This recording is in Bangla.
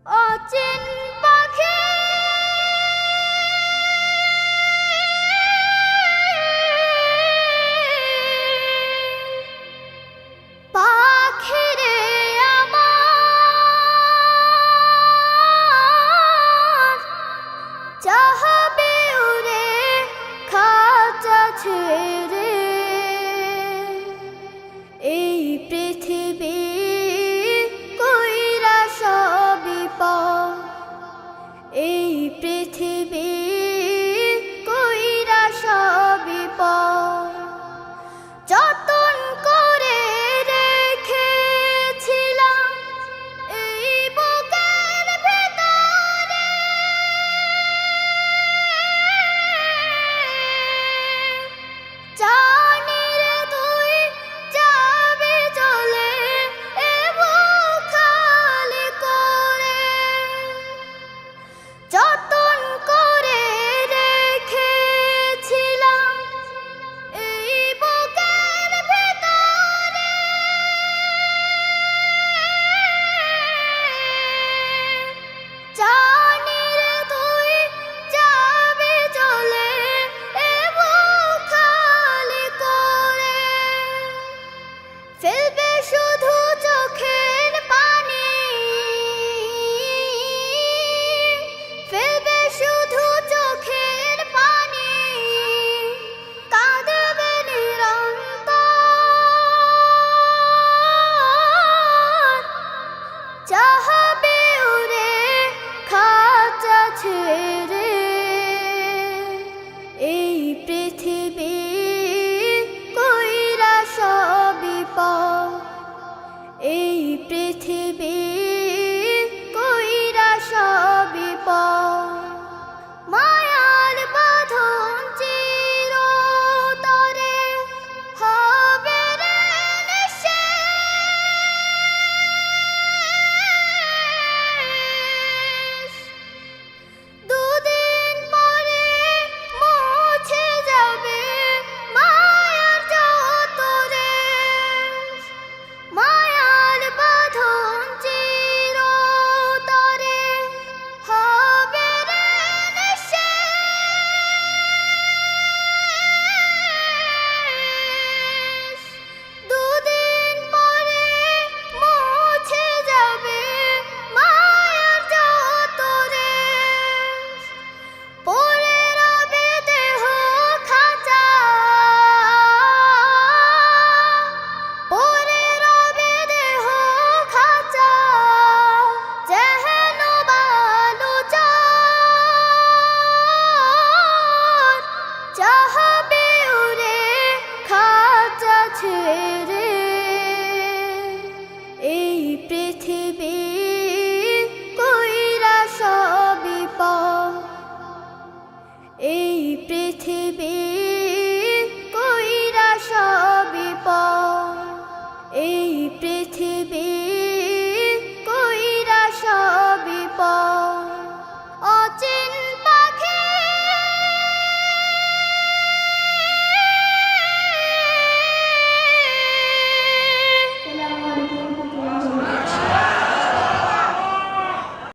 অচিন পাখি পাখিরে আমার চাহবে উড়ে খাঁচা ছেড়ে এই পৃথিবী কইরা সবই পর এই পৃথিবী কইরা সবই পর যতন করে রেখেছিলাম এই বুকের ভেতরে জানি রে তুই যাবি চলে এ বুক খালি করে যতন করে রেখেছিলাম এই বুকের ভেতরে জানি রে তুই যাবি চলে এ বুক খালি করে ফেলবে শুধু চোখের পানি ফেলবে শুধু চোখের পানি কাঁদবে নিরন্তর চাহবে উড়ে খাঁচা ছেড়ে এই পৃথিবী কইরা সবই পর এই পৃথিবী কইরা সবই পর মায়ার বাঁধন চিরতরে হবে রে নিঃশেষ দুদিন পরে মুছে যাবে মায়ার যত রেশ মায়ার বাঁধন চিরতরে হবে রে নিঃশেষ দুদিন পরে মুছে যাবে মায়ার যত রেশ পড়ে রবে দেহ খাঁচা পড়ে রবে দেহ খাঁচা যেন বালুচর চাহবে উড়ে খাঁচা ছেড়ে